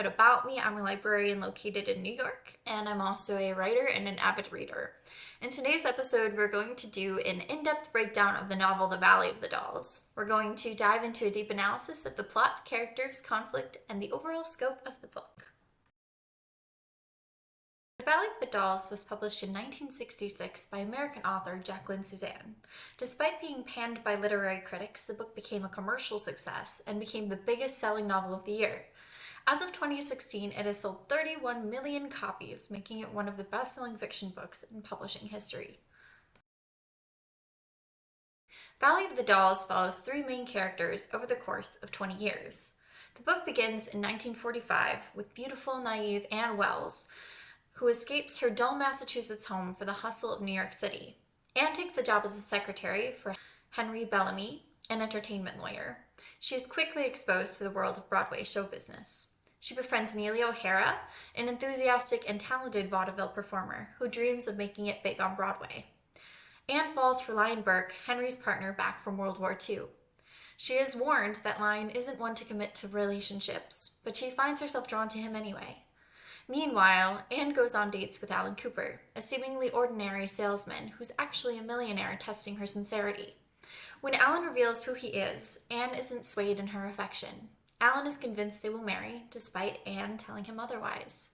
bit about me. I'm a librarian located in New York, and I'm also a writer and an avid reader. In today's episode, we're going to do an in-depth breakdown of the novel The Valley of the Dolls. We're going to dive into a deep analysis of the plot, characters, conflict, and the overall scope of the book. The Valley of the Dolls was published in 1966 by American author Jaqueline Susann. Despite being panned by literary critics, the book became a commercial success and became the biggest selling novel of the year. As of 2016, it has sold 31 million copies, making it one of the best-selling fiction books in publishing history. Valley of the Dolls follows three main characters over the course of 20 years. The book begins in 1945 with beautiful, naive Anne Wells, who escapes her dull Massachusetts home for the hustle of New York City. Anne takes a job as a secretary for Henry Bellamy, an entertainment lawyer. She is quickly exposed to the world of Broadway show business. She befriends Neely O'Hara, an enthusiastic and talented vaudeville performer who dreams of making it big on Broadway. Anne falls for Lion Burke, Henry's partner back from World War II. She is warned that Lion isn't one to commit to relationships, but she finds herself drawn to him anyway. Meanwhile, Anne goes on dates with Alan Cooper, a seemingly ordinary salesman who's actually a millionaire testing her sincerity. When Alan reveals who he is, Anne isn't swayed in her affection. Alan is convinced they will marry, despite Anne telling him otherwise.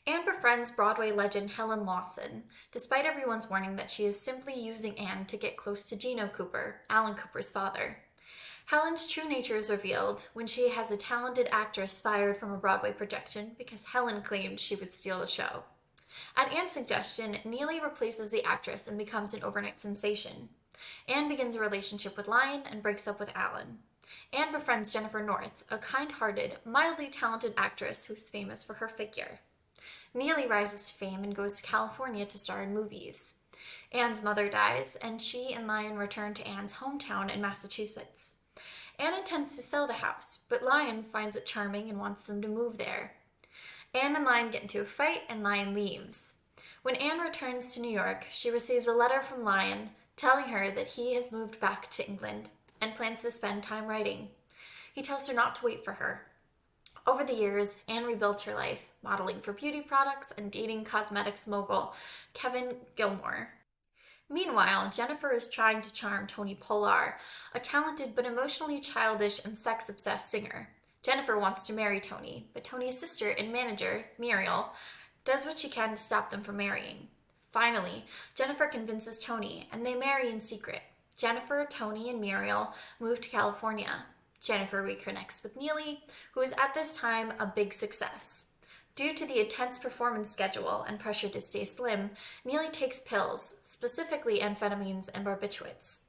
Anne befriends Broadway legend Helen Lawson, despite everyone's warning that she is simply using Anne to get close to Gino Cooper, Alan Cooper's father. Helen's true nature is revealed when she has a talented actress fired from a Broadway production because Helen claimed she would steal the show. At Anne's suggestion, Neely replaces the actress and becomes an overnight sensation. Anne begins a relationship with Lion and breaks up with Alan. Anne befriends Jennifer North, a kind-hearted, mildly talented actress who's famous for her figure. Neely rises to fame and goes to California to star in movies. Anne's mother dies, and she and Lion return to Anne's hometown in Massachusetts. Anne intends to sell the house, but Lion finds it charming and wants them to move there. Anne and Lion get into a fight, and Lion leaves. When Anne returns to New York, she receives a letter from Lion telling her that he has moved back to England and plans to spend time writing. He tells her not to wait for her. Over the years, Anne rebuilds her life, modeling for beauty products and dating cosmetics mogul Kevin Gilmore. Meanwhile, Jennifer is trying to charm Tony Polar, a talented but emotionally childish and sex-obsessed singer. Jennifer wants to marry Tony, but Tony's sister and manager, Muriel, does what she can to stop them from marrying. Finally, Jennifer convinces Tony, and they marry in secret. Jennifer, Tony, and Muriel move to California. Jennifer reconnects with Neely, who is at this time a big success. Due to the intense performance schedule and pressure to stay slim, Neely takes pills, specifically amphetamines and barbiturates.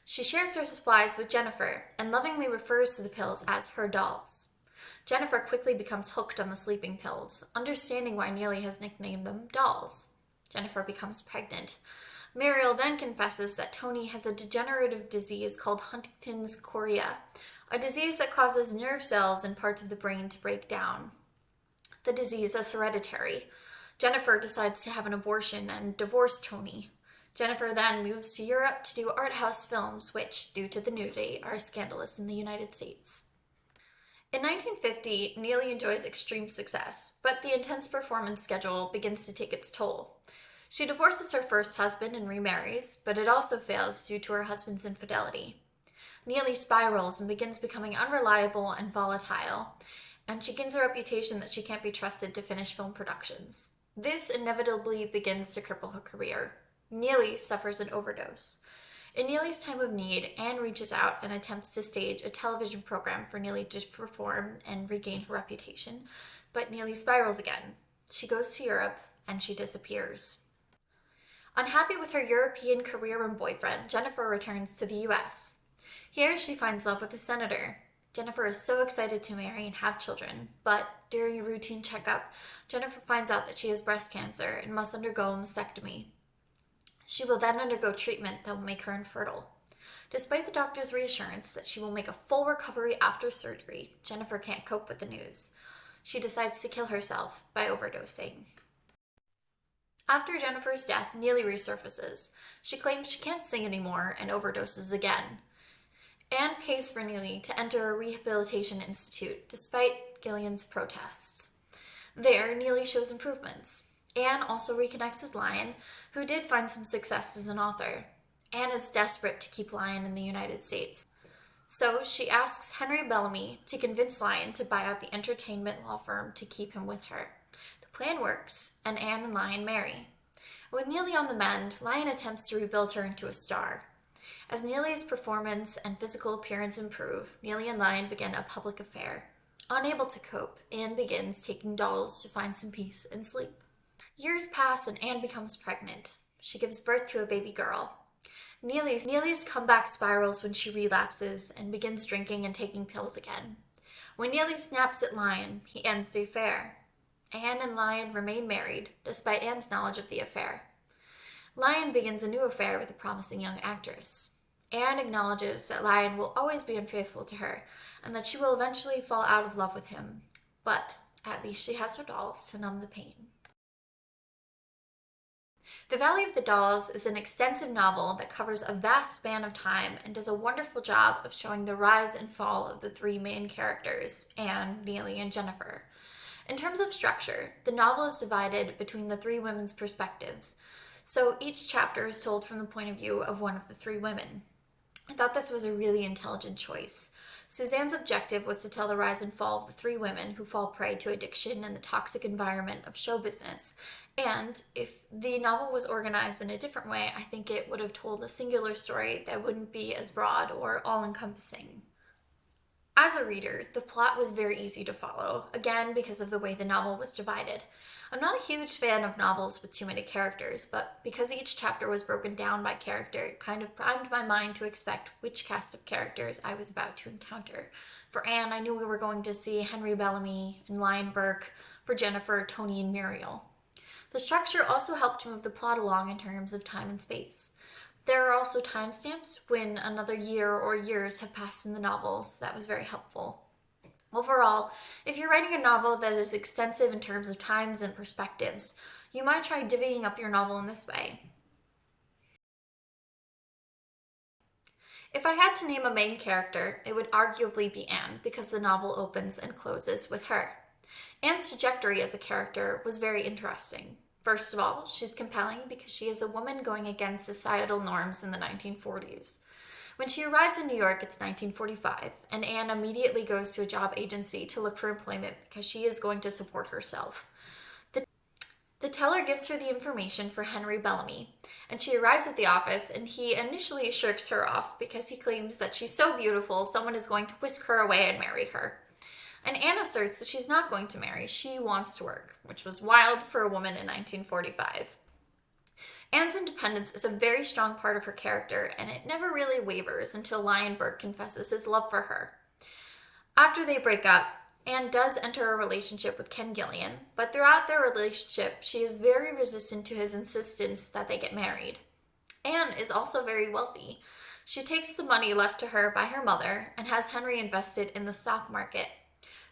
She shares her supplies with Jennifer and lovingly refers to the pills as her dolls. Jennifer quickly becomes hooked on the sleeping pills, understanding why Neely has nicknamed them dolls. Jennifer becomes pregnant. Muriel then confesses that Tony has a degenerative disease called Huntington's chorea, a disease that causes nerve cells and parts of the brain to break down. The disease is hereditary. Jennifer decides to have an abortion and divorce Tony. Jennifer then moves to Europe to do art house films, which, due to the nudity, are scandalous in the United States. In 1950, Neely enjoys extreme success, but the intense performance schedule begins to take its toll. She divorces her first husband and remarries, but it also fails due to her husband's infidelity. Neely spirals and begins becoming unreliable and volatile, and she gains a reputation that she can't be trusted to finish film productions. This inevitably begins to cripple her career. Neely suffers an overdose. In Neely's time of need, Anne reaches out and attempts to stage a television program for Neely to perform and regain her reputation, but Neely spirals again. She goes to Europe, and she disappears. Unhappy with her European career and boyfriend, Jennifer returns to the U.S. Here, she finds love with a senator. Jennifer is so excited to marry and have children, but during a routine checkup, Jennifer finds out that she has breast cancer and must undergo a mastectomy. She will then undergo treatment that will make her infertile. Despite the doctor's reassurance that she will make a full recovery after surgery, Jennifer can't cope with the news. She decides to kill herself by overdosing. After Jennifer's death, Neely resurfaces. She claims she can't sing anymore and overdoses again. Anne pays for Neely to enter a rehabilitation institute despite Gillian's protests. There, Neely shows improvements. Anne also reconnects with Lyon, who did find some success as an author. Anne is desperate to keep Lyon in the United States, so she asks Henry Bellamy to convince Lyon to buy out the entertainment law firm to keep him with her. The plan works, and Anne and Lyon marry. With Neely on the mend, Lyon attempts to rebuild her into a star. As Neely's performance and physical appearance improve, Neely and Lyon begin a public affair. Unable to cope, Anne begins taking dolls to find some peace and sleep. Years pass and Anne becomes pregnant. She gives birth to a baby girl. Neely's comeback spirals when she relapses and begins drinking and taking pills again. When Neely snaps at Lyon, he ends the affair. Anne and Lyon remain married, despite Anne's knowledge of the affair. Lyon begins a new affair with a promising young actress. Anne acknowledges that Lyon will always be unfaithful to her, and that she will eventually fall out of love with him. But at least she has her dolls to numb the pain. The Valley of the Dolls is an extensive novel that covers a vast span of time and does a wonderful job of showing the rise and fall of the three main characters, Anne, Neely, and Jennifer. In terms of structure, the novel is divided between the three women's perspectives, so each chapter is told from the point of view of one of the three women. I thought this was a really intelligent choice. Suzanne's objective was to tell the rise and fall of the three women who fall prey to addiction and the toxic environment of show business. And if the novel was organized in a different way, I think it would have told a singular story that wouldn't be as broad or all-encompassing. As a reader, the plot was very easy to follow, again because of the way the novel was divided. I'm not a huge fan of novels with too many characters, but because each chapter was broken down by character, it kind of primed my mind to expect which cast of characters I was about to encounter. For Anne, I knew we were going to see Henry Bellamy and Lyon Burke. For Jennifer, Tony and Muriel. The structure also helped move the plot along in terms of time and space. There are also timestamps when another year or years have passed in the novel, so that was very helpful. Overall, if you're writing a novel that is extensive in terms of times and perspectives, you might try divvying up your novel in this way. If I had to name a main character, it would arguably be Anne, because the novel opens and closes with her. Anne's trajectory as a character was very interesting. First of all, she's compelling because she is a woman going against societal norms in the 1940s. When she arrives in New York, it's 1945, and Anne immediately goes to a job agency to look for employment because she is going to support herself. The teller gives her the information for Henry Bellamy, and she arrives at the office, and he initially shirks her off because he claims that she's so beautiful, someone is going to whisk her away and marry her. And Anne asserts that she's not going to marry, she wants to work, which was wild for a woman in 1945. Anne's independence is a very strong part of her character, and it never really wavers until Lyon Burke confesses his love for her. After they break up, Anne does enter a relationship with Ken Gillian, but throughout their relationship, she is very resistant to his insistence that they get married. Anne is also very wealthy. She takes the money left to her by her mother and has Henry invested in the stock market.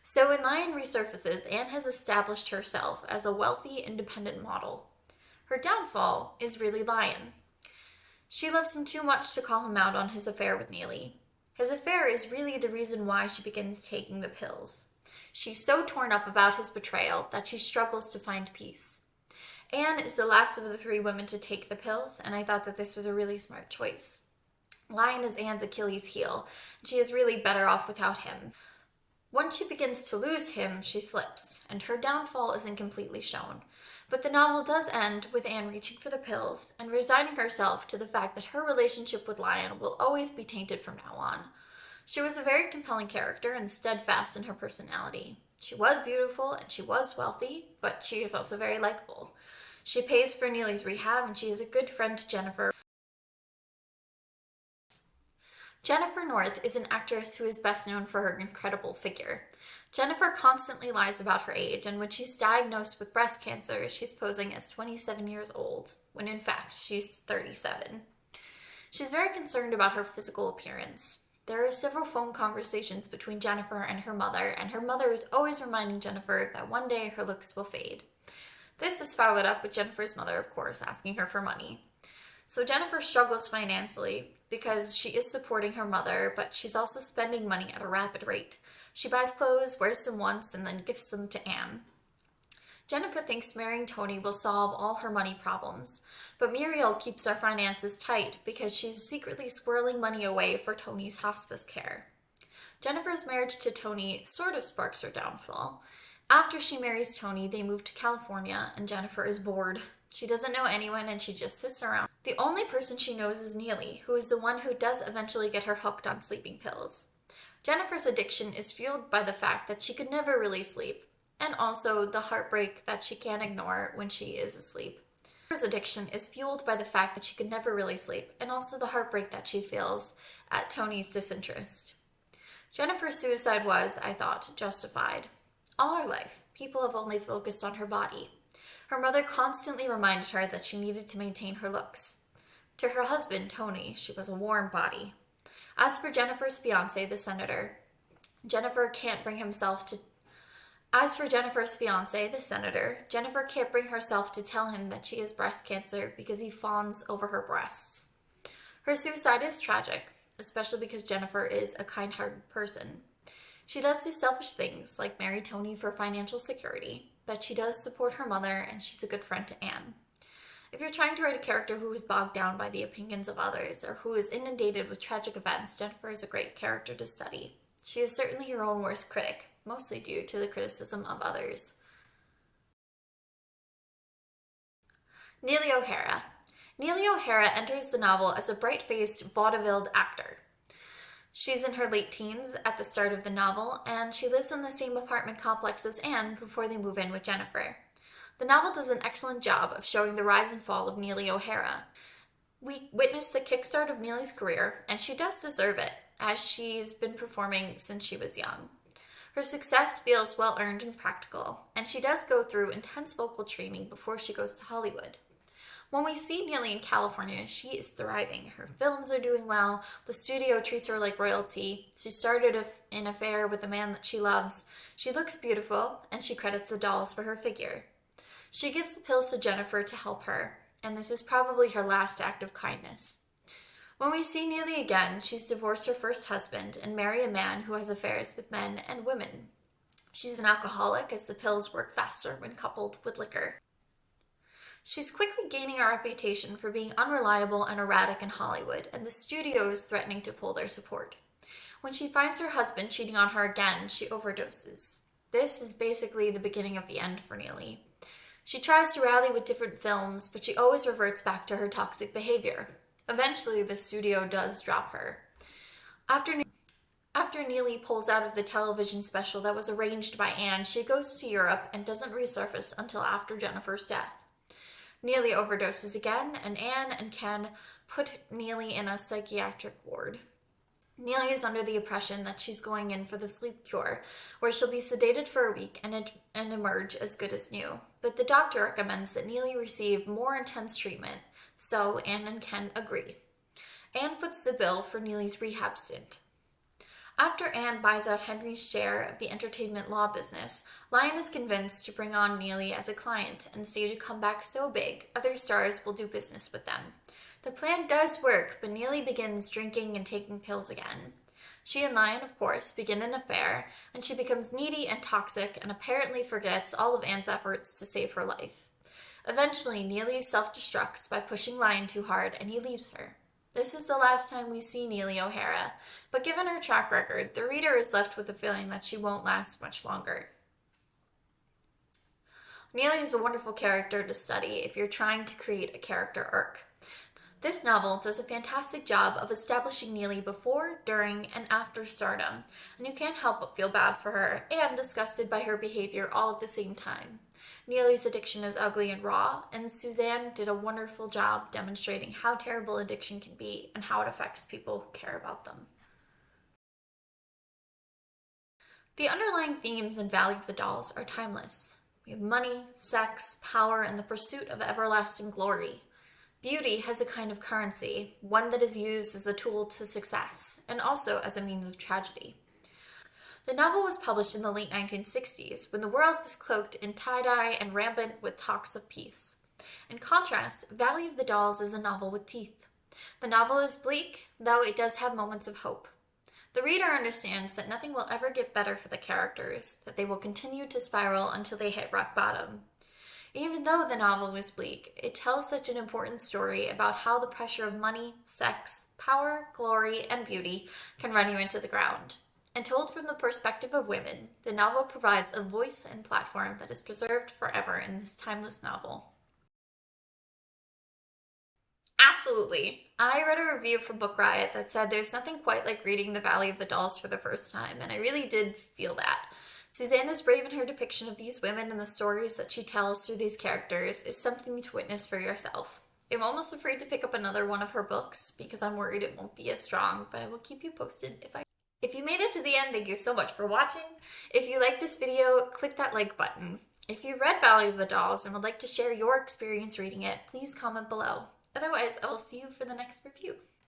So when Lyon resurfaces, Anne has established herself as a wealthy, independent model. Her downfall is really Lyon. She loves him too much to call him out on his affair with Neely. His affair is really the reason why she begins taking the pills. She's so torn up about his betrayal that she struggles to find peace. Anne is the last of the three women to take the pills, and I thought that this was a really smart choice. Lyon is Anne's Achilles heel, and she is really better off without him. Once she begins to lose him, she slips, and her downfall isn't completely shown. But the novel does end with Anne reaching for the pills and resigning herself to the fact that her relationship with Lyon will always be tainted from now on. She was a very compelling character and steadfast in her personality. She was beautiful and she was wealthy, but she is also very likable. She pays for Neely's rehab and she is a good friend to Jennifer. Jennifer North is an actress who is best known for her incredible figure. Jennifer constantly lies about her age, and when she's diagnosed with breast cancer, she's posing as 27 years old, when in fact she's 37. She's very concerned about her physical appearance. There are several phone conversations between Jennifer and her mother is always reminding Jennifer that one day her looks will fade. This is followed up with Jennifer's mother, of course, asking her for money. So Jennifer struggles financially because she is supporting her mother, but she's also spending money at a rapid rate. She buys clothes, wears them once, and then gifts them to Anne. Jennifer thinks marrying Tony will solve all her money problems, but Muriel keeps our finances tight because she's secretly squirreling money away for Tony's hospice care. Jennifer's marriage to Tony sort of sparks her downfall. After she marries Tony, they move to California, and Jennifer is bored. She doesn't know anyone, and she just sits around. The only person she knows is Neely, who is the one who does eventually get her hooked on sleeping pills. Jennifer's addiction is fueled by the fact that she could never really sleep, and also the heartbreak that she can't ignore when she is asleep. Jennifer's addiction is fueled by the fact that she could never really sleep, and also the heartbreak that she feels at Tony's disinterest. Jennifer's suicide was, I thought, justified. All her life, people have only focused on her body. Her mother constantly reminded her that she needed to maintain her looks. To her husband, Tony, she was a warm body. As for Jennifer's fiancé, the senator, Jennifer can't bring herself to tell him that she has breast cancer because he fawns over her breasts. Her suicide is tragic, especially because Jennifer is a kind-hearted person. She does do selfish things, like marry Tony for financial security, but she does support her mother, and she's a good friend to Anne. If you're trying to write a character who is bogged down by the opinions of others, or who is inundated with tragic events, Jennifer is a great character to study. She is certainly her own worst critic, mostly due to the criticism of others. Neely O'Hara. Neely O'Hara enters the novel as a bright-faced vaudeville actor. She's in her late teens at the start of the novel, and she lives in the same apartment complex as Anne before they move in with Jennifer. The novel does an excellent job of showing the rise and fall of Neely O'Hara. We witness the kickstart of Neely's career, and she does deserve it, as she's been performing since she was young. Her success feels well-earned and practical, and she does go through intense vocal training before she goes to Hollywood. When we see Neely in California, she is thriving. Her films are doing well. The studio treats her like royalty. She started an affair with the man that she loves. She looks beautiful, and she credits the dolls for her figure. She gives the pills to Jennifer to help her, and this is probably her last act of kindness. When we see Neely again, she's divorced her first husband and married a man who has affairs with men and women. She's an alcoholic, as the pills work faster when coupled with liquor. She's quickly gaining a reputation for being unreliable and erratic in Hollywood, and the studio is threatening to pull their support. When she finds her husband cheating on her again, she overdoses. This is basically the beginning of the end for Neely. She tries to rally with different films, but she always reverts back to her toxic behavior. Eventually, the studio does drop her. After Neely pulls out of the television special that was arranged by Anne, she goes to Europe and doesn't resurface until after Jennifer's death. Neely overdoses again, and Anne and Ken put Neely in a psychiatric ward. Neely is under the impression that she's going in for the sleep cure, where she'll be sedated for a week and emerge as good as new. But the doctor recommends that Neely receive more intense treatment, so Anne and Ken agree. Anne foots the bill for Neely's rehab stint. After Anne buys out Henry's share of the entertainment law business, Lyon is convinced to bring on Neely as a client and stage a comeback so big, other stars will do business with them. The plan does work, but Neely begins drinking and taking pills again. She and Lyon, of course, begin an affair, and she becomes needy and toxic and apparently forgets all of Anne's efforts to save her life. Eventually, Neely self-destructs by pushing Lyon too hard, and he leaves her. This is the last time we see Neely O'Hara, but given her track record, the reader is left with the feeling that she won't last much longer. Neely is a wonderful character to study if you're trying to create a character arc. This novel does a fantastic job of establishing Neely before, during, and after stardom, and you can't help but feel bad for her and disgusted by her behavior all at the same time. Neely's addiction is ugly and raw, and Susann did a wonderful job demonstrating how terrible addiction can be and how it affects people who care about them. The underlying themes and value of the dolls are timeless. We have money, sex, power, and the pursuit of everlasting glory. Beauty has a kind of currency, one that is used as a tool to success, and also as a means of tragedy. The novel was published in the late 1960s, when the world was cloaked in tie-dye and rampant with talks of peace. In contrast, Valley of the Dolls is a novel with teeth. The novel is bleak, though it does have moments of hope. The reader understands that nothing will ever get better for the characters, that they will continue to spiral until they hit rock bottom. Even though the novel is bleak, it tells such an important story about how the pressure of money, sex, power, glory, and beauty can run you into the ground. And told from the perspective of women, the novel provides a voice and platform that is preserved forever in this timeless novel. Absolutely. I read a review from Book Riot that said there's nothing quite like reading The Valley of the Dolls for the first time, and I really did feel that. Susann is brave in her depiction of these women and the stories that she tells through these characters is something to witness for yourself. I'm almost afraid to pick up another one of her books because I'm worried it won't be as strong, but I will keep you posted if I. If you made it to the end, thank you so much for watching. If you liked this video, click that like button. If you read Valley of the Dolls and would like to share your experience reading it, please comment below. Otherwise, I will see you for the next review.